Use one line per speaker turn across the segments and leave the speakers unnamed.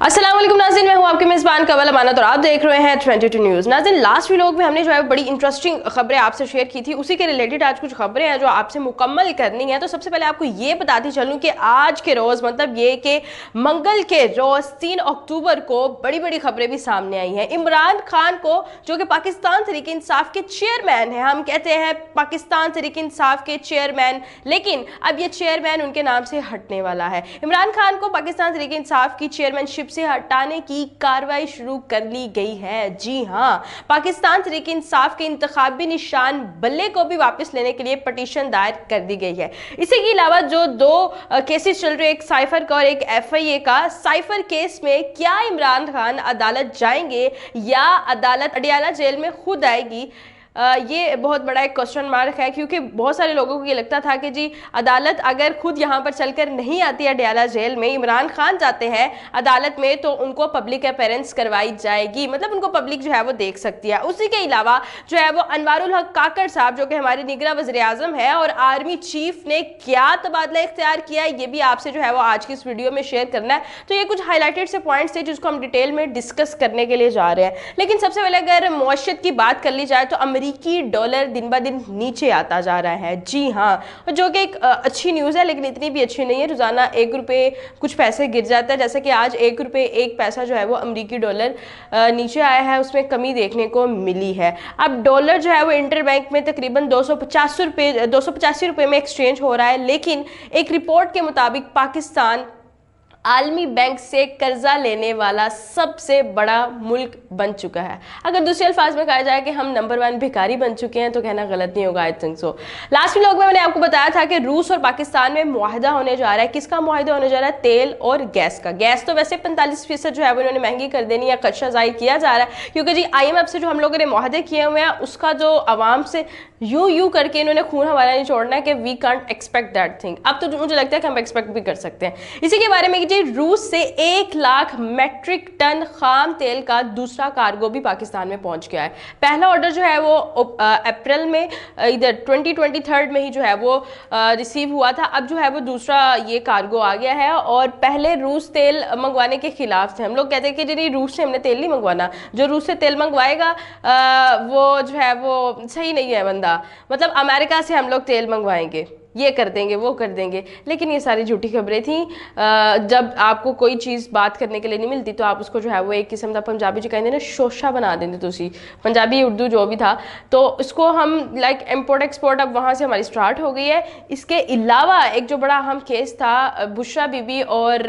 अस्सलाम वालेकुम नाज़रीन, मैं हूं आपके मेज़बान कवल अमानत और आप देख रहे हैं 22 न्यूज़। नाज़रीन, लास्ट व्लॉग में हमने जो है बड़ी इंटरेस्टिंग खबरें आपसे शेयर की थी, उसी के रिलेटेड आज कुछ खबरें हैं जो आपसे मुकम्मल करनी है। तो सबसे पहले आपको ये बताती चलूं कि आज के रोज़ मतलब ये कि मंगल के रोज़ 3 अक्टूबर को बड़ी बड़ी खबरें भी सामने आई हैं। इमरान खान को, जो कि पाकिस्तान तहरीक इंसाफ के चेयरमैन हैं, हम कहते हैं पाकिस्तान तहरीक इंसाफ के चेयरमैन, लेकिन अब ये चेयरमैन उनके नाम से हटने वाला है। इमरान खान को पाकिस्तान तहरीक इंसाफ की चेयरमैनशिप से हटाने की कार्रवाई शुरू कर ली गई है। जी हां, पाकिस्तान तहरीक इंसाफ के इंतखाबी निशान बल्ले को भी वापस लेने के लिए पटिशन दायर कर दी गई है। इसी के अलावा जो दो केसेस चल रहे, एक साइफर का और एक FIA का। साइफर केस में क्या इमरान खान अदालत जाएंगे या अदालत अडियाला जेल में खुद आएगी, ये बहुत बड़ा एक क्वेश्चन मार्क है, क्योंकि बहुत सारे लोगों को ये लगता था कि जी अदालत अगर खुद यहाँ पर चलकर नहीं आती है अडियाला जेल में, इमरान खान जाते हैं अदालत में तो उनको पब्लिक अपीयरेंस करवाई जाएगी, मतलब उनको पब्लिक जो है वो देख सकती है। उसी के अलावा जो है वो अनवारुल हक काकड़ साहब, जो कि हमारे निगरां वज़ीर आज़म है, और आर्मी चीफ ने क्या तबादला इख्तियार किया है, ये भी आपसे जो है वो आज की इस वीडियो में शेयर करना है। तो ये कुछ हाईलाइटेड से पॉइंट्स थे जिसको हम डिटेल में डिस्कस करने के लिए जा रहे हैं। लेकिन सबसे पहले अगर मुआशरत की बात कर ली जाए तो अमेरिकी डॉलर दिन ब दिन नीचे आता जा रहा है। जी हाँ, जो कि एक अच्छी न्यूज़ है, लेकिन इतनी भी अच्छी नहीं है। रोजाना 1 रुपये कुछ पैसे गिर जाता है, जैसे कि आज 1 रुपये 1 पैसा जो है वो अमेरिकी डॉलर नीचे आया है, उसमें कमी देखने को मिली है। अब डॉलर जो है वो इंटर बैंक में तकरीबन 285 रुपये में एक्सचेंज हो रहा है, लेकिन एक रिपोर्ट के मुताबिक पाकिस्तान आलमी बैंक से कर्जा लेने वाला सबसे बड़ा मुल्क बन चुका है। अगर दूसरे अल्फाज में कहा जाए कि हम नंबर 1 भिखारी बन चुके हैं तो कहना गलत नहीं होगा। I think so. Last vlog में मैंने आपको बताया था कि रूस और पाकिस्तान में मुआहदा होने जा रहा है। किसका मुआहदा होने जा रहा है? तेल और गैस का। गैस तो वैसे 45% जो है वो इन्होंने महंगी कर देनी है, खदशा जाहिर किया जा रहा है, क्योंकि जी IMF से जो हम लोगों ने मुआहदे किए हुए हैं उसका जो आवाम से यूं करके इन्होंने खून हमारा नहीं छोड़ना है कि we can't expect that thing. अब तो मुझे लगता है कि हम एक्सपेक्ट भी कर सकते हैं। इसी के बारे में रूस से 1 लाख मेट्रिक टन खाम तेल का दूसरा कार्गो भी पाकिस्तान में पहुंच गया है। पहला ऑर्डर जो है वो अप्रैल में इधर 2023 में ही जो है वो रिसीव हुआ था। अब जो है वो दूसरा ये कार्गो आ गया है, और पहले रूस तेल मंगवाने के खिलाफ थे। हम लोग कहते हैं कि जी रूस से हमने तेल नहीं मंगवाना, जो रूस से तेल मंगवाएगा वो जो है वो सही नहीं है बंदा, मतलब अमेरिका से हम लोग तेल मंगवाएंगे, ये कर देंगे वो कर देंगे। लेकिन ये सारी झूठी खबरें थी। जब आपको कोई चीज़ बात करने के लिए नहीं मिलती तो आप उसको जो है वो एक किस्म का पंजाबी जो कहते हैं ना शोशा बना देंगे, तो उसी पंजाबी उर्दू जो भी था, तो उसको हम लाइक इम्पोर्ट एक्सपोर्ट अब वहाँ से हमारी स्टार्ट हो गई है। इसके अलावा एक जो बड़ा अहम केस था बुशरा बीबी और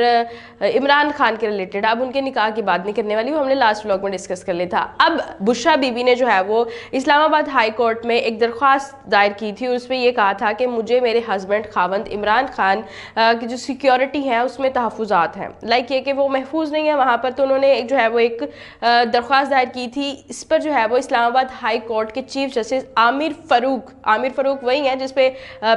इमरान खान के रिलेटेड, अब उनके निकाह की बात नहीं करने वाली, वो हमने लास्ट व्लॉग में डिस्कस कर लिया था। अब बुशरा बीबी ने जो है वो इस्लामाबाद हाई कोर्ट में एक दरख्वास्त दायर की थी, उस पर यह कहा था कि मुझे मेरे हस्बैंड खावंद इमरान खान की जो सिक्योरिटी है उसमें तहफुजात हैं, लाइक ये कि वो महफूज नहीं है वहाँ पर। तो उन्होंने जो है वो एक दरख्वास्त दायर की थी। इस पर जो है वो इस्लामाबाद हाई कोर्ट के चीफ जस्टिस आमिर फ़ारूक वही हैं जिसपे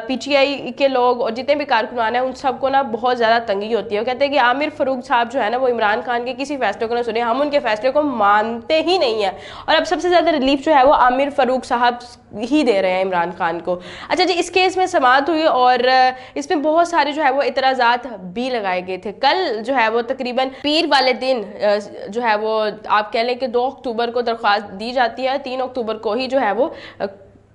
PTI के लोग और जितने भी कारकुनान हैं उन सबको ना बहुत ज़्यादा तंगी होती है। वो कहते हैं कि आमिर फ़ारूक साहब जो है ना वो इमरान खान के किसी फैसले को ना सुने, हम उनके फैसले को मानते ही नहीं है। और अब सबसे ज़्यादा रिलीफ जो है वो आमिर फ़ारूक साहब ही दे रहे हैं इमरान खान को। अच्छा जी, इस केस में समाअत हुई और इसमें बहुत सारे जो है वो इतराज़ात भी लगाए गए थे। कल जो है वो तकरीबन पीर वाले दिन जो है वो आप कह लें कि 2 अक्टूबर को दरख्वास्त दी जाती है, 3 अक्टूबर को ही जो है वो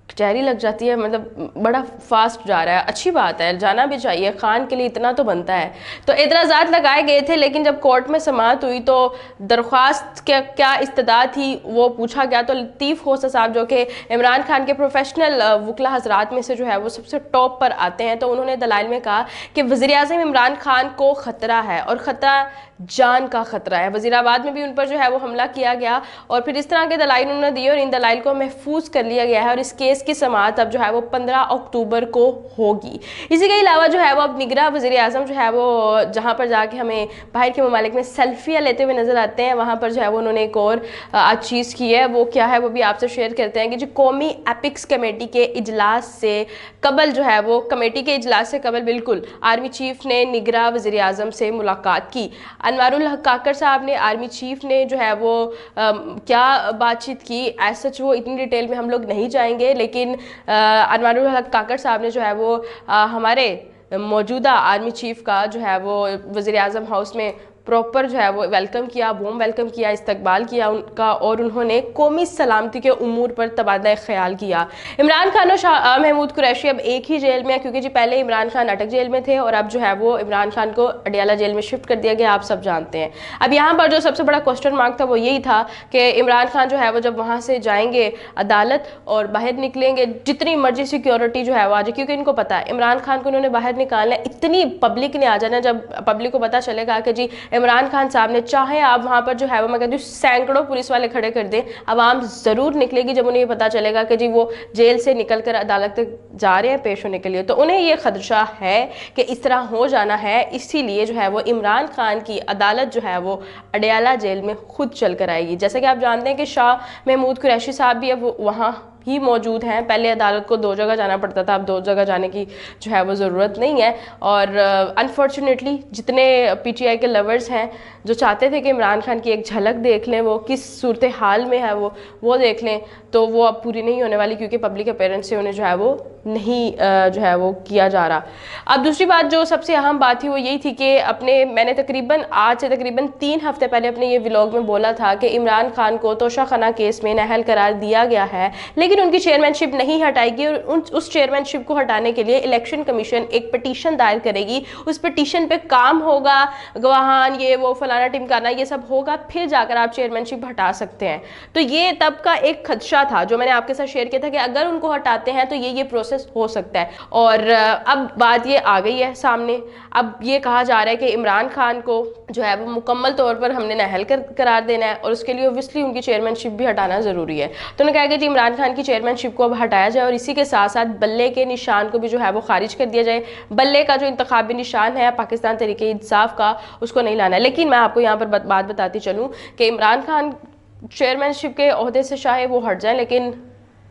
कचहरी लग जाती है। मतलब बड़ा फास्ट जा रहा है, अच्छी बात है, जाना भी चाहिए, खान के लिए इतना तो बनता है। तो एतराज़ात लगाए गए थे, लेकिन जब कोर्ट में समाअत हुई तो दरख्वास्त क्या इस्तदा थी वो पूछा गया। तो लतीफ़ खोसा साहब जो कि इमरान खान के प्रोफेशनल वकला हजरात में से जो है वो सबसे टॉप पर आते हैं, तो उन्होंने दलाइल में कहा कि वज़ीर आज़म इमरान खान को ख़तरा है और ख़तरा जान का ख़तरा है। वज़ीराबाद में भी उन पर जो है वो हमला किया गया और फिर इस तरह के दलाइल उन्होंने दिए और इन दलाइल को महफूज कर लिया गया है। और इस केस की समाअत अब जो है वो 15 अक्टूबर को होगी। इसी के अलावा जो है वो अब निगरां वज़ीर आज़म जो है वो जहाँ पर जाके हमें बाहर के ममालिक में सेल्फियाँ लेते हुए नज़र आते हैं, वहाँ पर जो है वो उन्होंने एक और आज चीज़ की है। वो क्या है वो भी आपसे शेयर करते हैं कि जो कौमी एपिक्स कमेटी के इजलास से कबल जो है वो कमेटी के इजलास से कबल बिल्कुल आर्मी चीफ ने निगरां वज़ीर आज़म से मुलाकात की। अनवारुल हक काकड़ साहब ने, आर्मी चीफ ने जो है वो क्या बातचीत की, एज सच वो इतनी डिटेल में हम लोग नहीं जाएंगे, लेकिन अनवारुल हक काकड़ साहब ने जो है वो हमारे मौजूदा आर्मी चीफ का जो है वो वज़ीर आज़म हाउस में प्रॉपर जो है वो वेलकम किया, वार्म वेलकम किया, इस्तकबाल किया उनका, और उन्होंने कौमी सलामती के उमूर पर तबादला ख्याल किया। इमरान खान और शाह महमूद कुरैशी अब एक ही जेल में है, क्योंकि जी पहले इमरान खान अटक जेल में थे और अब जो है वो इमरान खान को अडियाला जेल में शिफ्ट कर दिया गया, आप सब जानते हैं। अब यहाँ पर जो सबसे बड़ा क्वेश्चन मार्क था वो यही था कि इमरान खान जो है वो जब वहाँ से जाएंगे अदालत और बाहर निकलेंगे, जितनी मर्जी सिक्योरिटी जो है वो आ जाए, क्योंकि इनको पता है इमरान खान को उन्होंने बाहर निकालना है, इतनी पब्लिक ने आ जाना। जब पब्लिक को पता चलेगा कि जी इमरान खान साहब ने, चाहे आप वहाँ पर जो है वो मैं कहती हूँ सैकड़ों पुलिस वाले खड़े कर दें, आवाम ज़रूर निकलेगी जब उन्हें पता चलेगा कि जी वो जेल से निकल कर अदालत तक जा रहे हैं पेश होने के लिए। तो उन्हें ये खदशा है कि इस तरह हो जाना है, इसीलिए जो है वो इमरान खान की अदालत जो है वो अडियाला जेल में खुद चल कर आएगी। जैसे कि आप जानते हैं कि शाह महमूद कुरैशी साहब भी अब वहाँ ही मौजूद हैं। पहले अदालत को 2 जगह जाना पड़ता था, अब 2 जगह जाने की जो है वो ज़रूरत नहीं है। और अनफॉर्चुनेटली जितने पीटीआई के लवर्स हैं जो चाहते थे कि इमरान खान की एक झलक देख लें, वो किस सूरत हाल में है वो देख लें, तो वो अब पूरी नहीं होने वाली, क्योंकि पब्लिक अपेयरेंस से उन्हें जो है वो नहीं जो है वो किया जा रहा। अब दूसरी बात जो सबसे अहम बात थी वो यही थी कि मैंने आज से तकरीबन 3 हफ्ते पहले अपने ये व्लॉग में बोला था कि इमरान खान को तोशाखाना केस में नाअहल करार दिया गया है, लेकिन उनकी चेयरमैनशिप नहीं हटाएगी और उस चेयरमैनशिप को हटाने के लिए इलेक्शन कमीशन एक पिटीशन दायर करेगी। उस पिटीशन पे काम होगा, गवाहान ये वो फलाना टिमकाना ये सब होगा, फिर जाकर आप चेयरमैनशिप हटा सकते हैं। तो ये तब का एक खदशा था जो मैंने आपके साथ शेयर किया था कि अगर उनको हटाते हैं तो ये प्रोसेस हो सकता है। और अब बात ये आ गई है सामने, अब ये कहा जा रहा है कि इमरान खान को जो है वो मुकम्मल तौर पर हमने नाअहल करार देना है और उसके लिए ओब्वियसली उनकी चेयरमैनशिप भी हटाना ज़रूरी है। तो उन्होंने कहा कि जी इमरान खान की चेयरमैनशिप को अब हटाया जाए और इसी के साथ साथ बल्ले के निशान को भी जो है वो खारिज कर दिया जाए। बल्ले का जो इंतखाबी निशान है पाकिस्तान तहरीक इंसाफ का, उसको नहीं लाना है। लेकिन मैं आपको यहाँ पर बात बताती चलूँ कि इमरान खान चेयरमैनशिप के ओहदे से चाहे वो हट जाए, लेकिन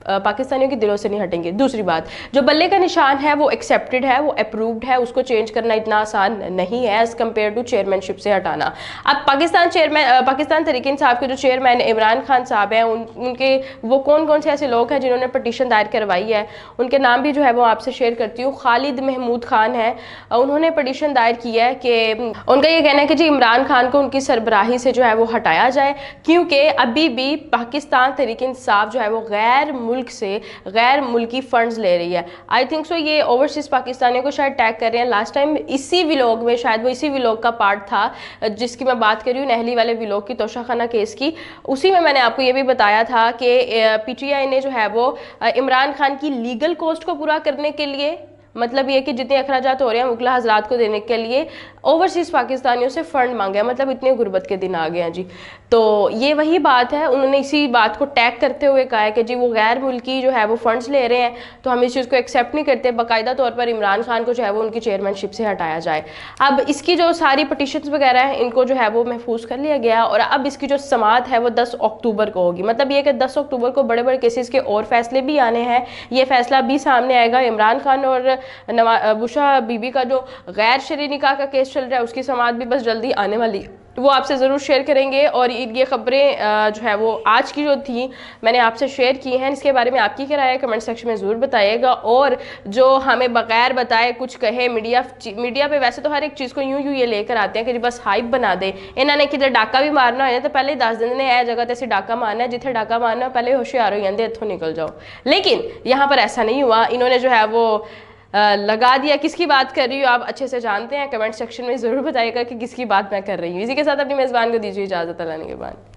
पाकिस्तानियों के दिलों से नहीं हटेंगे। दूसरी बात, जो बल्ले का निशान है वो एक्सेप्टेड है, वो अप्रूव्ड है, उसको चेंज करना इतना आसान नहीं है एज़ कम्पेयर टू चेयरमैनशिप से हटाना। अब पाकिस्तान तहरीक इंसाफ के जो चेयरमैन इमरान खान साहब हैं, उनके वो कौन से ऐसे लोग हैं जिन्होंने पटिशन दायर करवाई है, उनके नाम भी जो है वो आपसे शेयर करती हूँ। खालिद महमूद खान है, उन्होंने पटिशन दायर किया है कि उनका ये कहना है कि जी इमरान खान को उनकी सरबराही से जो है वो हटाया जाए, क्योंकि अभी भी पाकिस्तान तहरीक इंसाफ जो है वो गैर मुल्क से गैर मुल्की फंड्स ले रही है। आई थिंक सो ये ओवरसीज पाकिस्तानियों को शायद टैग कर रहे हैं। लास्ट टाइम इसी व्लॉग में, शायद वो इसी व्लॉग का पार्ट था जिसकी मैं बात कर रही हूँ, नहली वाले व्लॉग की, तोशाखाना केस की। उसी में मैंने आपको ये भी बताया था कि पीटीआई ने जो है वो इमरान खान की लीगल कॉस्ट को पूरा करने के लिए, मतलब ये कि जितने अखराजात हो रहे हैं वकला हजरात को देने के लिए ओवरसीज़ पाकिस्तानियों से फ़ंड मांगे हैं। मतलब इतने गुर्बत के दिन आ गए हैं जी। तो ये वही बात है, उन्होंने इसी बात को टैग करते हुए कहा है कि जी वो गैर मुल्की जो है वो फंड्स ले रहे हैं, तो हम इस चीज़ को एक्सेप्ट नहीं करते। बाकायदा तौर पर इमरान खान को जो है वो उनकी चेयरमैनशिप से हटाया जाए। अब इसकी जो सारी पटिशन्स वगैरह हैं इनको जो है वो महफूज कर लिया गया और अब इसकी जो समाअत है वो 10 अक्टूबर को होगी। मतलब ये कि 10 अक्टूबर को बड़े बड़े केसेस के और फैसले भी आने हैं। ये फैसला भी सामने आएगा। इमरान खान और बुशा बीबी का जो गैर शरई निकाह का केस चल रहा है उसकी समाअत भी बस जल्दी आने वाली, वो आपसे ज़रूर शेयर करेंगे। और ये खबरें जो है वो आज की जो थी मैंने आपसे शेयर की हैं, इसके बारे में आपकी क्या राय है कमेंट सेक्शन में ज़रूर बताइएगा। और जो हमें बगैर बताए कुछ कहे मीडिया पे वैसे तो हर एक चीज़ को यूं ये लेकर आते हैं कि बस हाइप बना दे। इन्होंने किधर डाका भी मारना है तो पहले ही दस दिन ने यह जगह तैसे डाका मारना है, जिथे डाका मारना है पहले होशियार हो जाते इत्थों निकल जाओ। लेकिन यहाँ पर ऐसा नहीं हुआ, इन्होंने जो है वो लगा दिया। किसकी बात कर रही हूँ आप अच्छे से जानते हैं, कमेंट सेक्शन में ज़रूर बताइएगा कि किसकी बात मैं कर रही हूँ। इसी के साथ अपनी मेज़बान को दीजिए इजाज़त, अल्लाह के बाद।